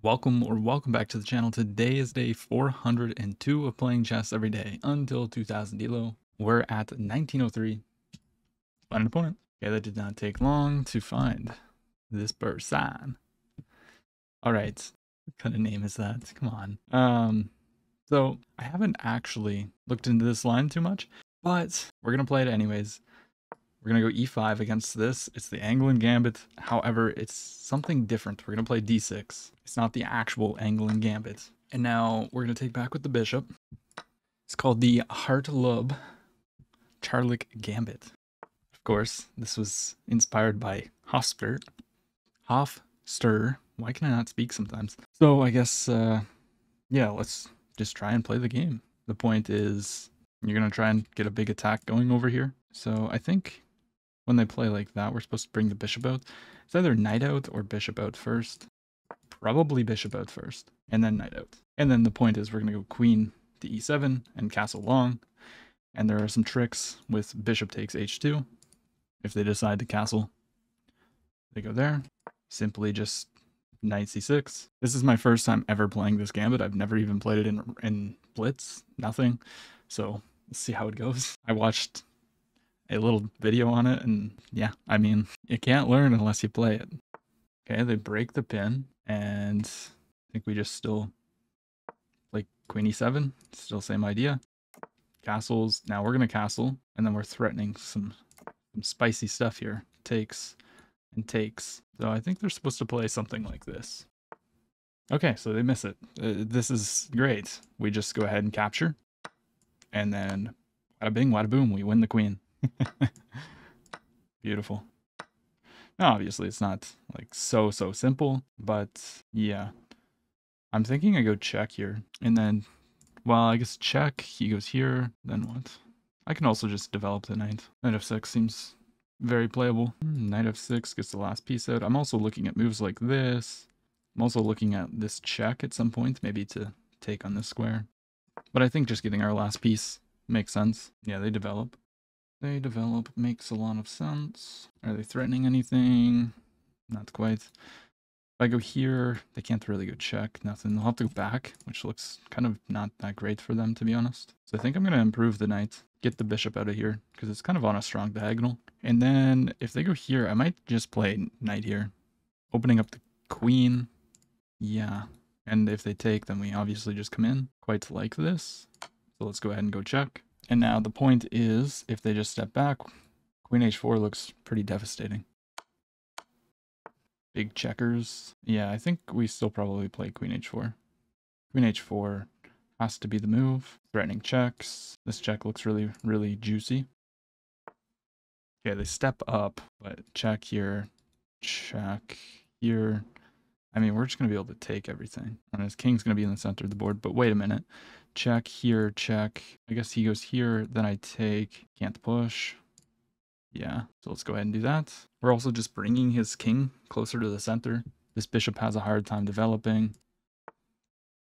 Welcome back to the channel. Today is day 402 of playing chess every day until 2000 elo. We're at 1903. Find an opponent. Okay, that did not take long to find this person. All right, what kind of name is that? Come on. So I haven't actually looked into this line too much, but we're gonna play it anyways. We're going to go e5 against this. It's the Anglin Gambit. However, it's something different. We're going to play d6. It's not the actual Anglin Gambit. And now we're going to take back with the bishop. It's called the Hartlub Charlik Gambit. Of course, this was inspired by Hofstede. Hofstede. Why can I not speak sometimes? So I guess, yeah, let's just try and play the game. The point is you're going to try and get a big attack going over here. So I think when they play like that, we're supposed to bring the bishop out. It's either knight out or bishop out first. Probably bishop out first, and then knight out. And then the point is we're going to go queen to e7 and castle long. And there are some tricks with bishop takes h2. If they decide to castle, they go there. Simply just knight c6. This is my first time ever playing this gambit. I've never even played it in Blitz, nothing. So let's see how it goes. I watched a little video on it, and yeah, I mean, you can't learn unless you play it. Okay, they break the pin, and I think we just still like queen e7, still same idea. Castles, now we're gonna castle, and then we're threatening some spicy stuff here. Takes and takes. So I think they're supposed to play something like this. Okay, so they miss it. This is great. We just go ahead and capture, and then wada bing, wada boom, we win the queen. Beautiful. Now, obviously, it's not like so simple, but yeah. I'm thinking I go check here, and then, well, I guess check, he goes here, then what? I can also just develop the knight. Knight f6 seems very playable. Knight f6 gets the last piece out. I'm also looking at moves like this. I'm also looking at this check at some point, maybe to take on this square. But I think just getting our last piece makes sense. Yeah, they develop. They develop makes a lot of sense. Are they threatening anything? Not quite. If I go here, they can't really go check, nothing. They'll have to go back, which looks kind of not that great for them, to be honest. So I think I'm going to improve the knight, get the bishop out of here, because it's kind of on a strong diagonal. And then if they go here, I might just play knight here, opening up the queen. Yeah. And if they take, then we obviously just come in, quite like this. So let's go ahead and go check. And now the point is, if they just step back, queen h4 looks pretty devastating. Big checkers. Yeah, I think we still probably play queen h4. Queen h4 has to be the move. Threatening checks. This check looks really juicy. Okay, they step up, but check here, check here. I mean, we're just going to be able to take everything. And his king's going to be in the center of the board, but wait a minute. Check here, check. I guess he goes here, then I take. Can't push. Yeah, so let's go ahead and do that. We're also just bringing his king closer to the center. This bishop has a hard time developing.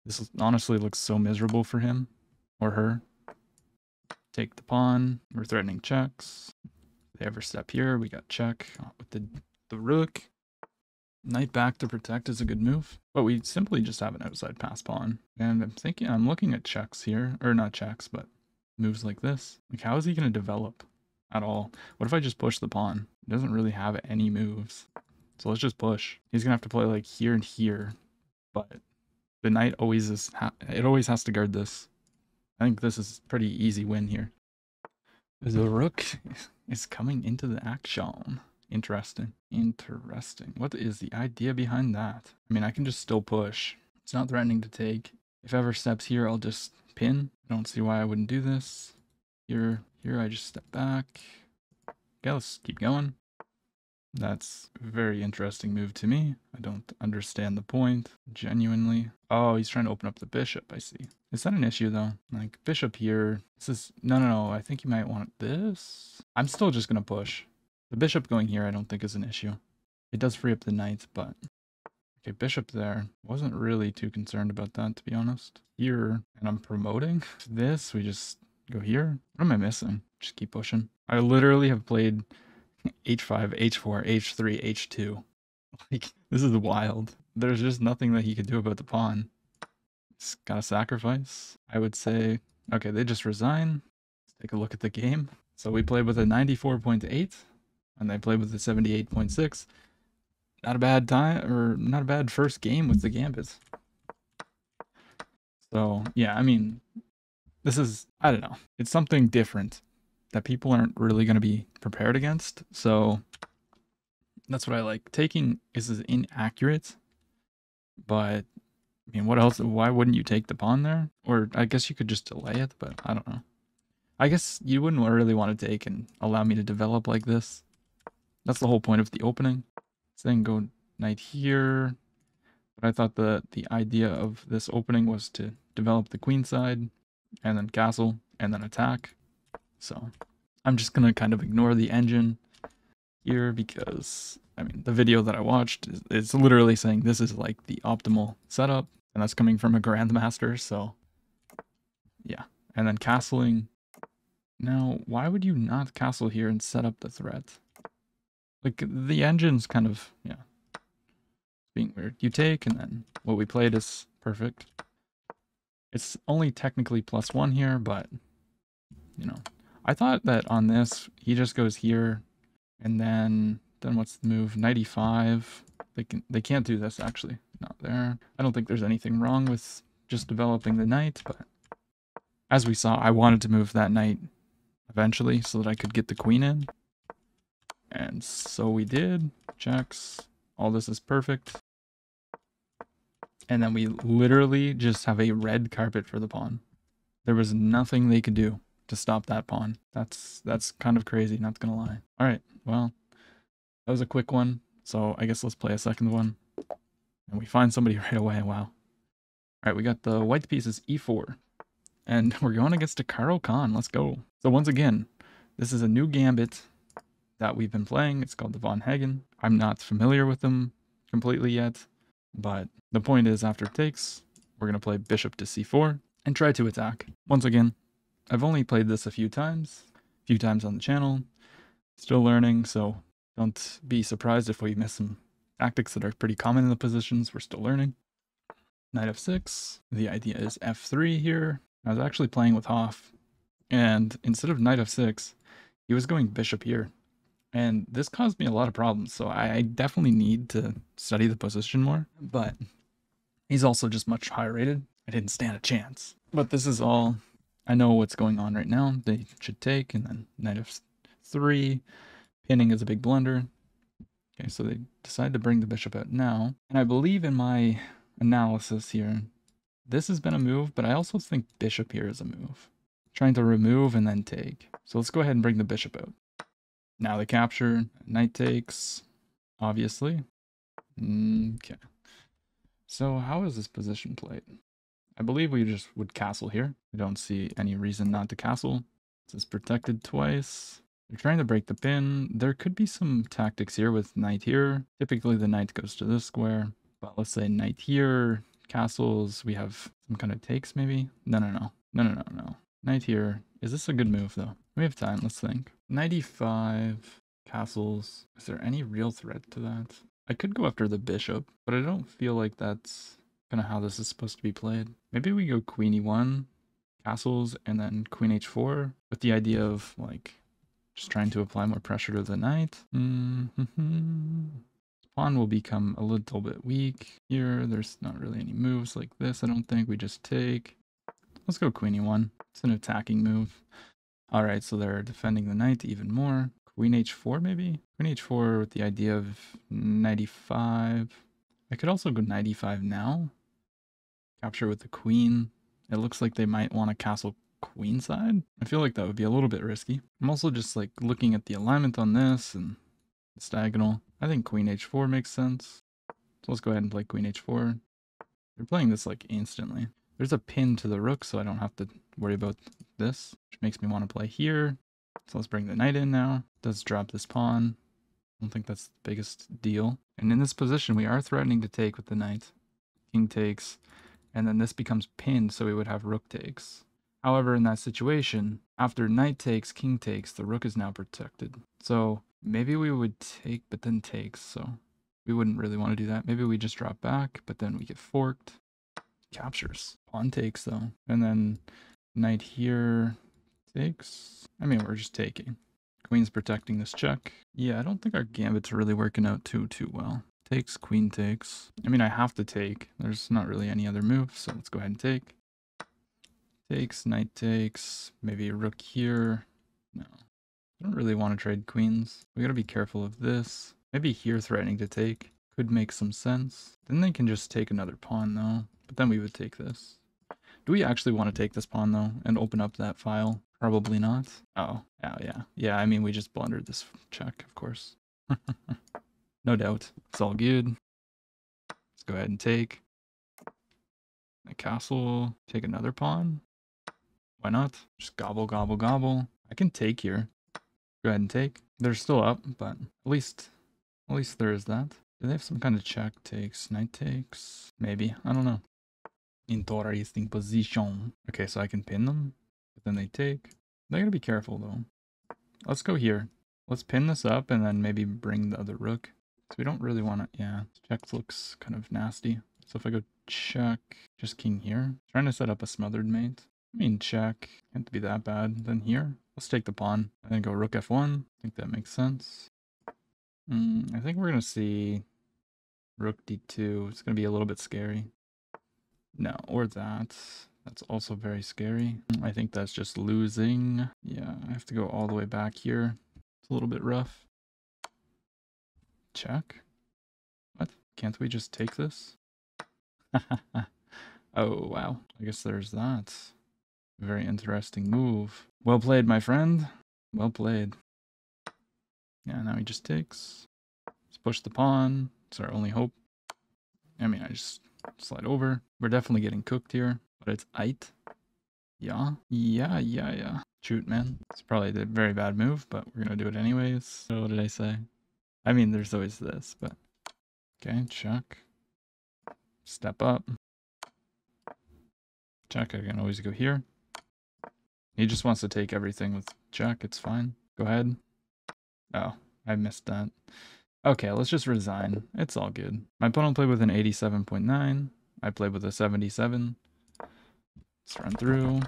This honestly looks so miserable for him or her. Take the pawn. We're threatening checks. If they ever step here, we got check with the rook. Knight back to protect is a good move, but we simply just have an outside pass pawn. And I'm looking at checks here, or not checks, but moves like this. Like, how is he going to develop at all? What if I just push the pawn? He doesn't really have any moves. So let's just push. He's going to have to play like here and here, but the knight always it always has to guard this. I think this is a pretty easy win here. The rook is coming into the action. Interesting. What is the idea behind that? I mean, I can just still push. It's not threatening to take. If ever steps here, I'll just pin. I don't see why I wouldn't do this. Here I just step back. Okay, let's keep going. That's a very interesting move to me. I don't understand the point, genuinely. Oh, he's trying to open up the bishop, I see. Is that an issue, though? Like, bishop here. This is... No. I think you might want this. I'm still just going to push. The bishop going here I don't think is an issue. It does free up the knight, but... Okay, bishop there. Wasn't really too concerned about that, to be honest. Here, and I'm promoting. This, we just go here. What am I missing? Just keep pushing. I literally have played h5, h4, h3, h2. Like, this is wild. there's just nothing that he could do about the pawn. He's got to sacrifice. I would say, okay, they just resign. Let's take a look at the game. So we played with a 94.8 and they played with a 78.6. Not a bad time, or not a bad first game with the Gambit. So yeah, I mean, this is, I don't know, it's something different that people aren't really going to be prepared against. So that's what I like. Taking is inaccurate, but I mean, what else? Why wouldn't you take the pawn there? Or I guess you could just delay it, but I don't know. I guess you wouldn't really want to take and allow me to develop like this. That's the whole point of the opening. So then go knight here. But I thought the idea of this opening was to develop the queen side, and then castle, and then attack. So I'm just going to kind of ignore the engine here because, I mean, the video that I watched is literally saying this is like the optimal setup, and that's coming from a grandmaster, so yeah. And then castling. Now, why would you not castle here and set up the threat? Like, the engine's kind of, yeah, being weird. You take, and then what we played is perfect. It's only technically +1 here, but, you know. I thought that on this, he just goes here, and then what's the move? 95. They can't do this, actually. Not there. I don't think there's anything wrong with just developing the knight, but as we saw, I wanted to move that knight eventually so that I could get the queen in. And so we did. Checks. All this is perfect. And then we literally just have a red carpet for the pawn. There was nothing they could do to stop that pawn. That's kind of crazy, not gonna lie. All right, well, that was a quick one. So I guess let's play a second one. And we find somebody right away, wow. All right, we got the white pieces e4. And we're going against a Caro-Kann, let's go. So once again, this is a new gambit that we've been playing. It's called the Von Hagen. I'm not familiar with them completely yet, but the point is after takes, we're going to play bishop to c4 and try to attack. Once again, I've only played this a few times on the channel, still learning, so don't be surprised if we miss some tactics that are pretty common in the positions. We're still learning. Knight f6. The idea is f3 here. I was actually playing with Hoff, and instead of knight f6, he was going bishop here. And this caused me a lot of problems, so I definitely need to study the position more. But he's also just much higher rated. I didn't stand a chance. But this is all, I know what's going on right now. They should take, and then knight f3. Pinning is a big blunder. Okay, so they decide to bring the bishop out now. And I believe in my analysis here, this has been a move, but I also think bishop here is a move. Trying to remove and then take. So let's go ahead and bring the bishop out. Now the capture, knight takes, obviously. Okay. So how is this position played? I believe we just would castle here. I don't see any reason not to castle. This is protected twice. They're trying to break the pin. There could be some tactics here with knight here. Typically the knight goes to this square. But let's say knight here, castles, we have some kind of takes maybe? No. Knight here. Is this a good move though? We have time, let's think. 95 castles. Is there any real threat to that? I could go after the bishop, but I don't feel like that's kind of how this is supposed to be played. Maybe we go queen e1, castles, and then queen h4 with the idea of like just trying to apply more pressure to the knight. Pawn will become a little bit weak here. There's not really any moves like this, I don't think. We just take. Let's go queen e1. It's an attacking move. All right, so they're defending the knight even more. Queen h4 maybe? Queen h4 with the idea of 95. I could also go 95 now. Capture with the queen. It looks like they might want to castle queenside. I feel like that would be a little bit risky. I'm also just like looking at the alignment on this and it's diagonal. I think queen h4 makes sense. So let's go ahead and play queen h4. They're playing this like instantly. There's a pin to the rook, so I don't have to worry about this, which makes me want to play here. So let's bring the knight in now. Does drop this pawn. I don't think that's the biggest deal. And in this position, we are threatening to take with the knight. King takes, and then this becomes pinned, so we would have rook takes. However, in that situation, after knight takes, king takes, the rook is now protected. So maybe we would take, but then takes, so We wouldn't really want to do that. Maybe we just drop back, but then we get forked. Captures. Pawn takes, though. And then knight here takes. I mean, we're just taking. Queen's protecting this check. Yeah, I don't think our gambit's really working out too well. Takes, queen takes. I mean, I have to take. There's not really any other move, so let's go ahead and take. Takes, knight takes. Maybe a rook here. No. I don't really want to trade queens. We gotta be careful of this. Maybe here threatening to take could make some sense. Then they can just take another pawn though. But then we would take this. Do we actually want to take this pawn though and open up that file? Probably not. Oh, yeah. Yeah, I mean, we just blundered this check, of course. No doubt. It's all good. Let's go ahead and take. A castle. Take another pawn. Why not? Just gobble, gobble, gobble. I can take here. Go ahead and take. They're still up, but at least there is that. Do they have some kind of check? Takes, knight takes? Maybe. I don't know. Interesting position. Okay, so I can pin them, but then they take. They gotta be careful though. Let's go here. Let's pin this up and then maybe bring the other rook. So we don't really want to, yeah. Check looks kind of nasty. So if I go check, just king here. Trying to set up a smothered mate. I mean, check. Can't be that bad. Then here, let's take the pawn. And then go rook f1. I think that makes sense. I think we're going to see rook d2. It's going to be a little bit scary. No, or that. That's also very scary. I think that's just losing. Yeah, I have to go all the way back here. It's a little bit rough. Check. What? Can't we just take this? Oh, wow. I guess there's that. Very interesting move. Well played, my friend. Well played. Yeah, now he just takes. Let's push the pawn. It's our only hope. I mean, I just slide over. We're definitely getting cooked here, but it's aight. Yeah. Shoot, man. It's probably a very bad move, but we're gonna do it anyways. So what did I say? I mean, there's always this, but... Okay, check. Step up. Check, I can always go here. He just wants to take everything with check, it's fine. Go ahead. Oh, I missed that. Okay, let's just resign. It's all good. My opponent played with an 87.9. I played with a 77. Let's run through.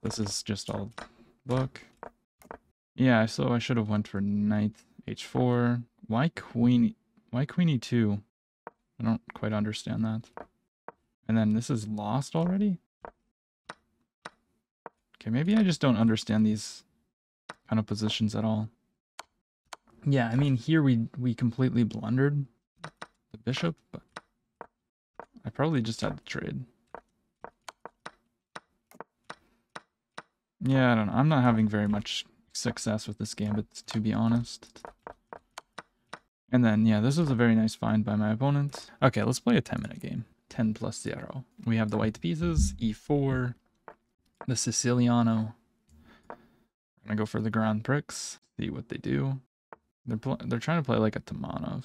This is just all book. Yeah, so I should have went for knight h4. Why queen e2? I don't quite understand that. And then this is lost already? Okay, maybe I just don't understand these kind of positions at all. Yeah, I mean, here we completely blundered the bishop, but I probably just had to trade. Yeah, I don't know. I'm not having very much success with this gambit, to be honest. And then, yeah, this was a very nice find by my opponent. Okay, let's play a 10-minute game. 10+0. We have the white pieces, e4, the Siciliano. I'm gonna go for the Grand Prix, see what they do. They're trying to play like a Taimanov.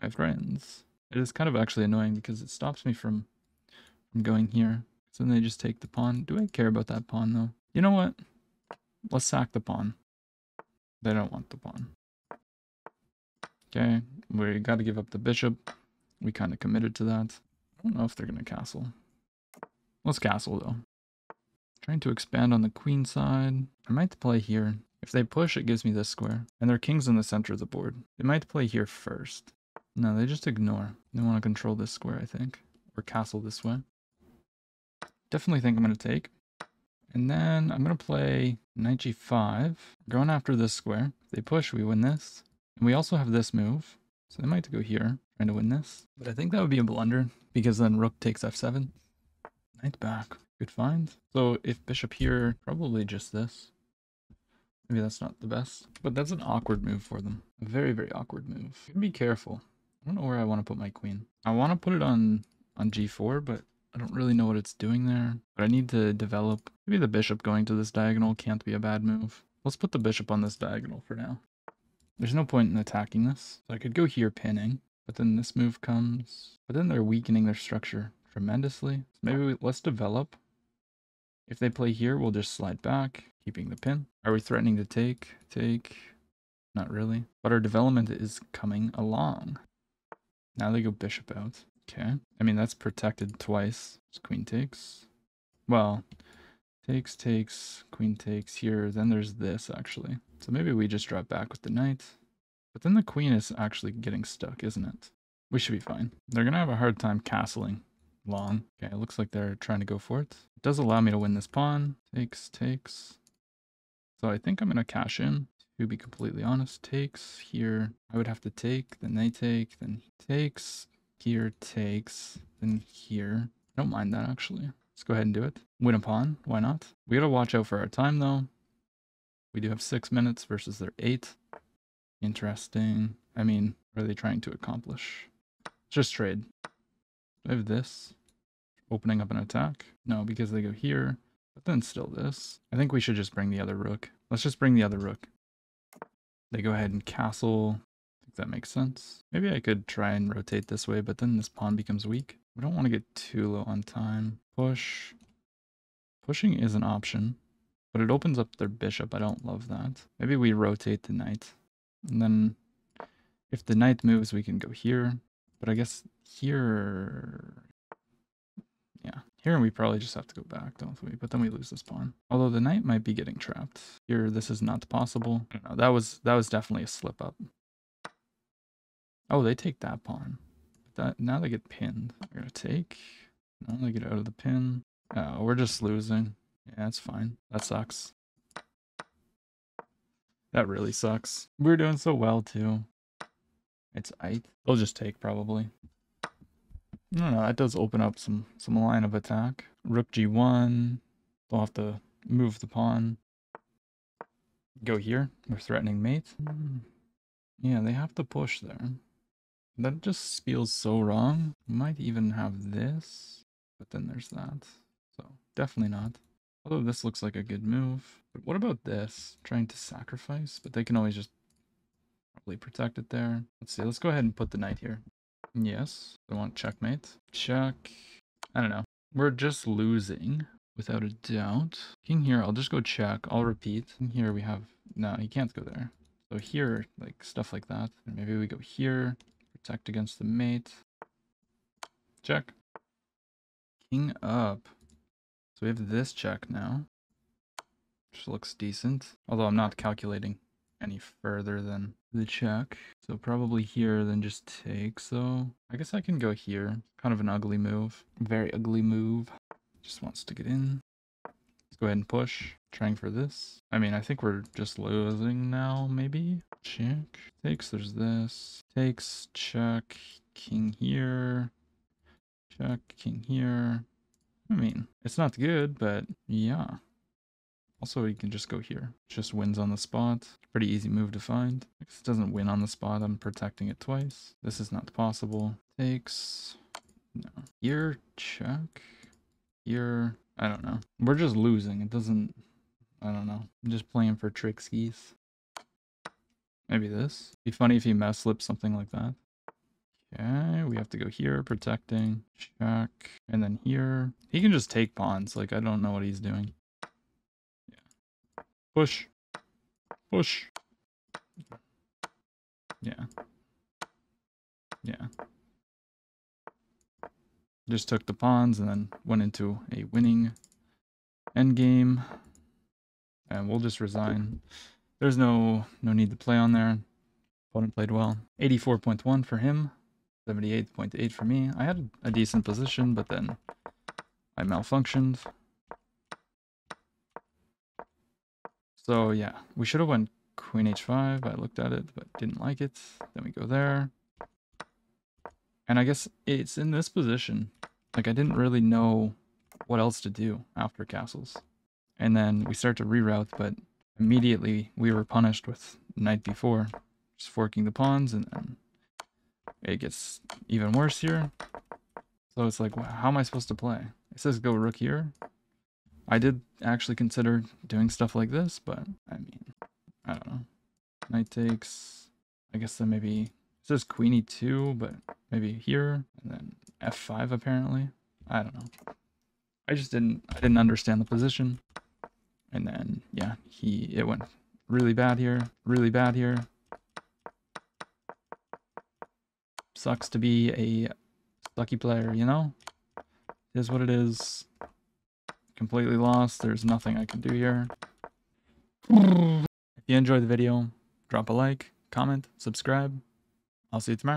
My friends. It is kind of actually annoying because it stops me from going here. So then they just take the pawn. Do I care about that pawn though? You know what? Let's sack the pawn. They don't want the pawn. Okay, we got to give up the bishop. We kind of committed to that. I don't know if they're going to castle. Let's castle though. Trying to expand on the queen side. I might play here. If they push, it gives me this square. And their king's in the center of the board. They might play here first. No, they just ignore. They want to control this square, I think. Or castle this way. Definitely think I'm going to take. And then I'm going to play knight g5. Going after this square. If they push, we win this. And we also have this move. So they might go here, trying to win this. But I think that would be a blunder, because then rook takes f7. Knight back. Good find. So if bishop here, probably just this. Maybe that's not the best. But that's an awkward move for them. A very, very awkward move. Be careful. I don't know where I want to put my queen. I want to put it on g4, but I don't really know what it's doing there. But I need to develop. Maybe the bishop going to this diagonal can't be a bad move. Let's put the bishop on this diagonal for now. There's no point in attacking this. So I could go here pinning, but then this move comes. But then they're weakening their structure tremendously. So maybe let's develop. If they play here, we'll just slide back, keeping the pin. Are we threatening to take? Take. Not really. But our development is coming along. Now they go bishop out. Okay. I mean, that's protected twice. Just queen takes. Well, takes, queen takes here. Then there's this, actually. So maybe we just drop back with the knight. But then the queen is actually getting stuck, isn't it? We should be fine. They're going to have a hard time castling long. Okay, it looks like they're trying to go for it. It does allow me to win this pawn. Takes. So I think I'm going to cash in, to be completely honest. Takes here. I would have to take, then they take, then takes, here takes, then here. I don't mind that, actually. Let's go ahead and do it. Win a pawn. Why not? We got to watch out for our time, though. We do have 6 minutes versus their 8. Interesting. I mean, what are they trying to accomplish? Just trade. Do I have this? Opening up an attack? No, because they go here. But then still this. I think we should just bring the other rook. Let's just bring the other rook. They go ahead and castle. I think that makes sense. Maybe I could try and rotate this way, but then this pawn becomes weak. We don't want to get too low on time. Push. Pushing is an option, but it opens up their bishop. I don't love that. Maybe we rotate the knight. And then if the knight moves, we can go here. But I guess here... Yeah, here we probably just have to go back, don't we? But then we lose this pawn. Although the knight might be getting trapped. Here, this is not possible. I don't know, that was definitely a slip up. Oh, they take that pawn. But now they get pinned. They're gonna take. Now they get out of the pin. Oh, we're just losing. Yeah, that's fine. That sucks. That really sucks. We're doing so well too. It's 8. They'll just take probably. No, that does open up some line of attack. Rook g1. They'll have to move the pawn. Go here. We're threatening mate. Yeah, they have to push there. That just feels so wrong. Might even have this, but then there's that. So definitely not. Although this looks like a good move. But what about this? Trying to sacrifice, but they can always just probably protect it there. Let's see. Let's go ahead and put the knight here. Yes, I want checkmate. Check. I don't know. We're just losing, without a doubt. King here, I'll just go check. I'll repeat. And here we have... No, he can't go there. So here, like, stuff like that. And maybe we go here. Protect against the mate. Check. King up. So we have this check now. Which looks decent. Although I'm not calculating any further than the check. So probably here, then just take. So I guess I can go here. Kind of an ugly move. Very ugly move. Just wants to get in. Let's go ahead and push. Trying for this. I mean, I think we're just losing now, maybe. Check. Takes, there's this. Takes, check. King here. Check, king here. I mean, it's not good, but yeah. Also, you can just go here. Just wins on the spot. Pretty easy move to find. If it doesn't win on the spot, I'm protecting it twice. This is not possible. Takes. No. Here, check. Here, I don't know. We're just losing. It doesn't... I don't know. I'm just playing for trick skis. Maybe this. Be funny if he mess slips something like that. Okay, we have to go here, protecting. Check. And then here. He can just take pawns. Like, I don't know what he's doing. Push. Push. Yeah. Yeah. Just took the pawns and then went into a winning endgame. And we'll just resign. There's no need to play on there. Opponent played well. 84.1 for him. 78.8 for me. I had a decent position, but then I malfunctioned. So yeah, we should have went queen h5. I looked at it, but didn't like it. Then we go there. And I guess it's in this position. Like, I didn't really know what else to do after castles. And then we start to reroute, but immediately we were punished with knight b4. Just forking the pawns, and then it gets even worse here. So it's like, how am I supposed to play? It says go rook here. I did actually consider doing stuff like this, but I mean, I don't know. Knight takes, I guess then maybe, it says queen e2, but maybe here, and then f5 apparently. I don't know. I didn't understand the position. And then, yeah, it went really bad here, Sucks to be a sucky player, you know? It is what it is. Completely lost. There's nothing I can do here. If you enjoyed the video, drop a like, comment, subscribe. I'll see you tomorrow.